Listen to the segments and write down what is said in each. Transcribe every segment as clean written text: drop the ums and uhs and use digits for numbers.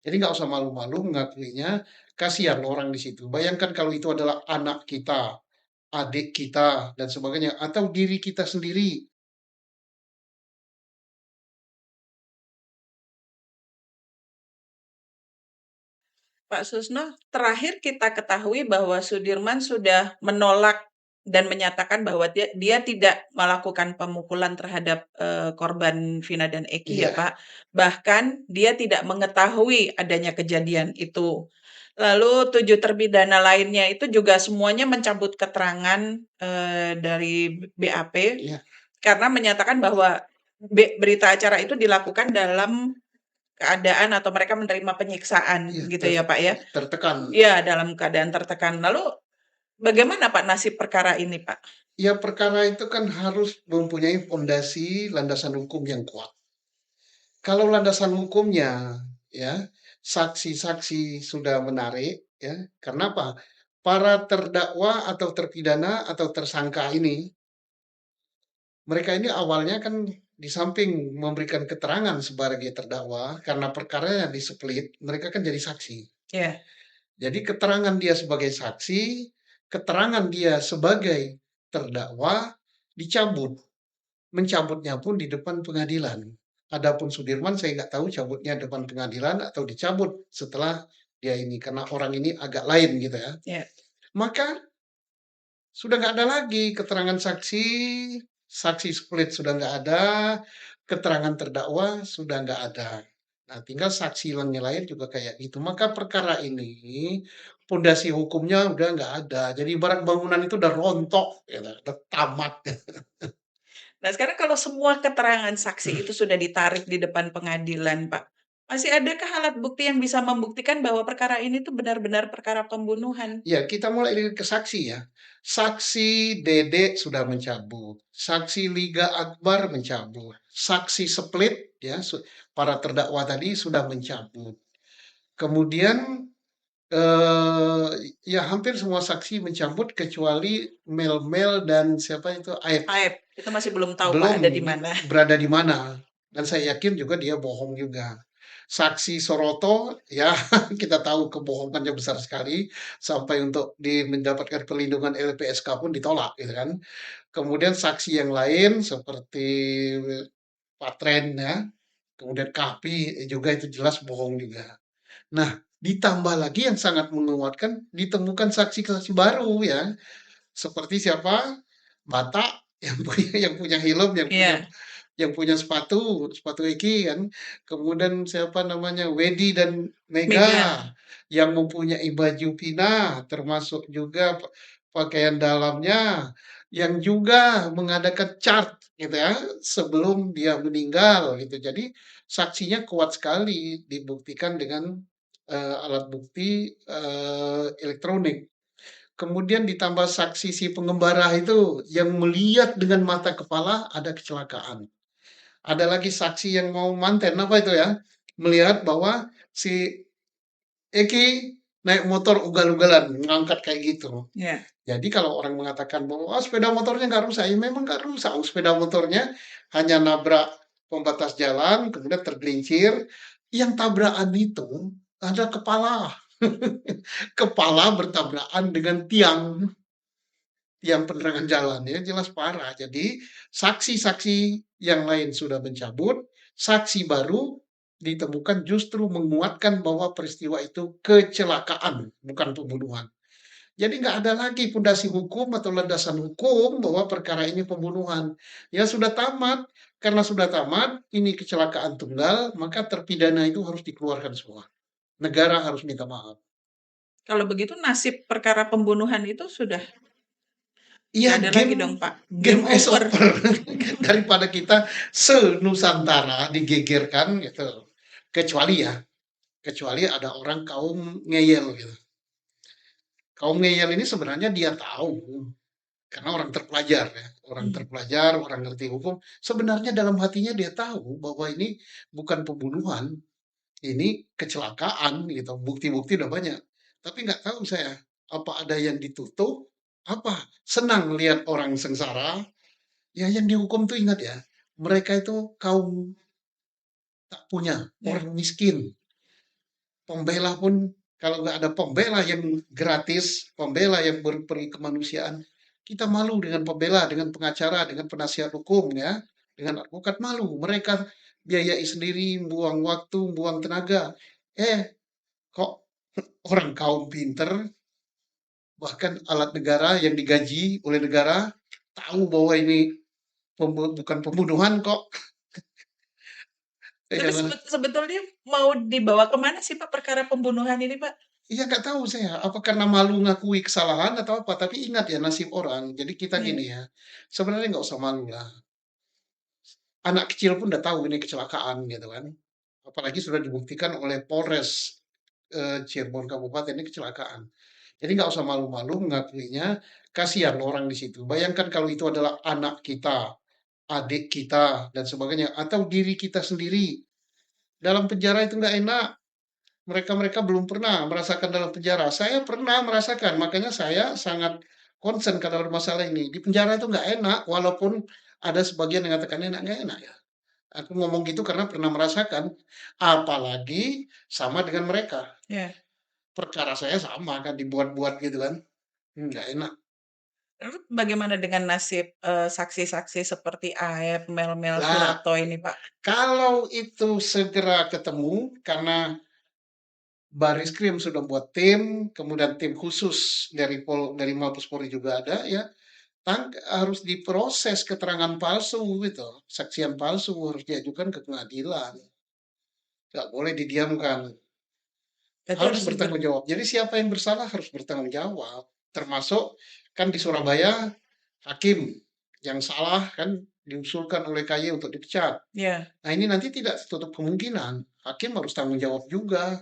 Jadi nggak usah malu-malu mengakuinya, kasihan orang di situ. Bayangkan kalau itu adalah anak kita, adik kita, dan sebagainya, atau diri kita sendiri. Pak Susno, terakhir kita ketahui bahwa Sudirman sudah menolak dan menyatakan bahwa dia tidak melakukan pemukulan terhadap korban Vina dan Eki ya Iya, Pak. Bahkan dia tidak mengetahui adanya kejadian itu. Lalu 7 terpidana lainnya itu juga semuanya mencabut keterangan dari BAP iya, karena menyatakan bahwa berita acara itu dilakukan dalam keadaan atau mereka menerima penyiksaan iya, gitu ya Pak ya. tertekan. Iya, dalam keadaan tertekan. Lalu bagaimana Pak nasib perkara ini Pak? Ya, perkara itu kan harus mempunyai fondasi landasan hukum yang kuat. Kalau landasan hukumnya, ya, saksi-saksi sudah menarik, ya, karena apa? Para terdakwa atau terpidana atau tersangka ini, mereka ini awalnya kan di samping memberikan keterangan sebagai terdakwa, karena perkaranya displit, mereka kan jadi saksi. Ya, Jadi keterangan dia sebagai saksi, keterangan dia sebagai terdakwa dicabut. Mencabutnya pun di depan pengadilan. Adapun Sudirman saya nggak tahu cabutnya depan pengadilan atau dicabut setelah dia ini karena orang ini agak lain gitu ya. ya. Maka sudah nggak ada lagi keterangan saksi, saksi split sudah nggak ada, keterangan terdakwa sudah nggak ada. Nah, tinggal saksi yang lain juga kayak gitu. Maka perkara ini pondasi hukumnya udah nggak ada. Jadi ibarat bangunan itu udah rontok, gitu, udah tamat. Nah, sekarang kalau semua keterangan saksi itu sudah ditarik di depan pengadilan, Pak, masih adakah alat bukti yang bisa membuktikan bahwa perkara ini tuh benar-benar perkara pembunuhan? Ya, kita mulai dari ke saksi ya. Saksi Dede sudah mencabut, saksi Liga Akbar mencabut, saksi Split ya, para terdakwa tadi sudah mencabut. Kemudian eh, ya hampir semua saksi mencabut kecuali Mel-Mel dan siapa itu Aib. Aib, itu masih belum tahu Pak Belum ada di mana. berada di mana. Dan saya yakin juga dia bohong juga. Saksi Soroto, ya kita tahu kebohongannya besar sekali sampai untuk mendapatkan perlindungan LPSK pun ditolak, gitu kan. Kemudian saksi yang lain seperti Patren ya, kemudian Kapi juga itu jelas bohong juga. Nah, ditambah lagi yang sangat menguatkan ditemukan saksi-saksi baru ya, seperti siapa? Batak yang punya helm, Iya, yang punya sepatu, sepatu Eki kan. Kemudian siapa namanya? Wedi dan Mega. Mega yang mempunyai baju Pina, termasuk juga pakaian dalamnya yang juga mengadakan chart gitu ya sebelum dia meninggal gitu. Jadi saksinya kuat sekali dibuktikan dengan alat bukti elektronik. Kemudian ditambah saksi si pengembara itu yang melihat dengan mata kepala ada kecelakaan. Ada lagi saksi yang mau manten apa itu ya, melihat bahwa si Eki naik motor ugal-ugalan, ngangkat kayak gitu. Ya. Jadi kalau orang mengatakan bahwa oh, sepeda motornya nggak rusak, ya memang nggak rusak. Sepeda motornya hanya nabrak pembatas jalan, kemudian tergelincir. Yang tabrakan itu ada kepala, kepala bertabrakan dengan tiang. Yang penerangan jalan ya jelas parah. Jadi saksi-saksi yang lain sudah mencabut, saksi baru ditemukan justru menguatkan bahwa peristiwa itu kecelakaan, bukan pembunuhan. Jadi nggak ada lagi fondasi hukum atau landasan hukum bahwa perkara ini pembunuhan. Ya sudah tamat. Karena sudah tamat, ini kecelakaan tunggal, maka terpidana itu harus dikeluarkan semua. Negara harus minta maaf. Kalau begitu nasib perkara pembunuhan itu sudah Iya, nggak ada lagi dong Pak. game Game is over. over daripada kita se-Nusantara digegerkan gitu. Kecuali ya, kecuali ada orang kaum ngeyel gitu. Kaum ngeyel ini sebenarnya dia tahu karena orang terpelajar ya, orang Hmm. terpelajar, orang ngerti hukum. Sebenarnya dalam hatinya dia tahu bahwa ini bukan pembunuhan, ini kecelakaan gitu. Bukti-bukti udah banyak. Tapi nggak tahu saya apa ada yang ditutup, apa senang lihat orang sengsara. Ya yang dihukum tuh ingat ya, mereka itu kaum tak punya, Ya. orang miskin. Pembela pun kalau nggak ada pembela yang gratis, pembela yang berperi kemanusiaan, kita malu dengan pembela, dengan pengacara, dengan penasihat hukum ya, dengan advokat malu. Mereka biayai sendiri, buang waktu, buang tenaga. Kok orang kaum pinter, bahkan alat negara yang digaji oleh negara, tahu bahwa ini bukan pembunuhan kok. Tapi sebetulnya mau dibawa kemana sih Pak perkara pembunuhan ini Pak? Iya nggak tahu saya, apa karena malu ngakui kesalahan atau apa, tapi ingat ya nasib orang, jadi kita Iya, gini ya, sebenarnya nggak usah malu lah, anak kecil pun udah tahu ini kecelakaan gitu kan, apalagi sudah dibuktikan oleh Polres, Cirebon Kabupaten ini kecelakaan. Jadi nggak usah malu-malu mengakuinya, kasihan orang di situ. Bayangkan kalau itu adalah anak kita, adik kita, dan sebagainya, atau diri kita sendiri, dalam penjara itu nggak enak. Mereka-mereka belum pernah merasakan dalam penjara. Saya pernah merasakan, makanya saya sangat concern kalau masalah ini. Di penjara itu nggak enak, walaupun ada sebagian yang mengatakan enak, nggak enak ya. Aku ngomong gitu karena pernah merasakan, apalagi sama dengan mereka. iya. Perkara saya sama kan, dibuat-buat gitu kan, nggak enak. Lalu bagaimana dengan nasib, saksi-saksi seperti Aep, Mel-Mel Lah, Suratto ini Pak? kalau itu segera ketemu, karena Baris Krim sudah buat tim, kemudian tim khusus dari Mabes Polri juga ada ya. Harus diproses keterangan palsu gitu, saksian palsu harus diajukan ke pengadilan, nggak boleh didiamkan, Berarti harus harus bertanggung jawab. Jadi siapa yang bersalah harus bertanggung jawab, termasuk kan di Surabaya hakim yang salah kan diusulkan oleh KY untuk dipecat. ya, Nah ini nanti tidak tertutup kemungkinan hakim harus tanggung jawab juga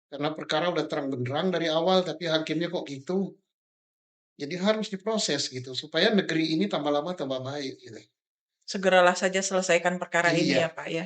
karena perkara udah terang benderang dari awal tapi hakimnya kok gitu. Jadi harus diproses gitu supaya negeri ini tambah lama tambah baik gitu. segeralah saja selesaikan perkara ini Iya, ya Pak ya.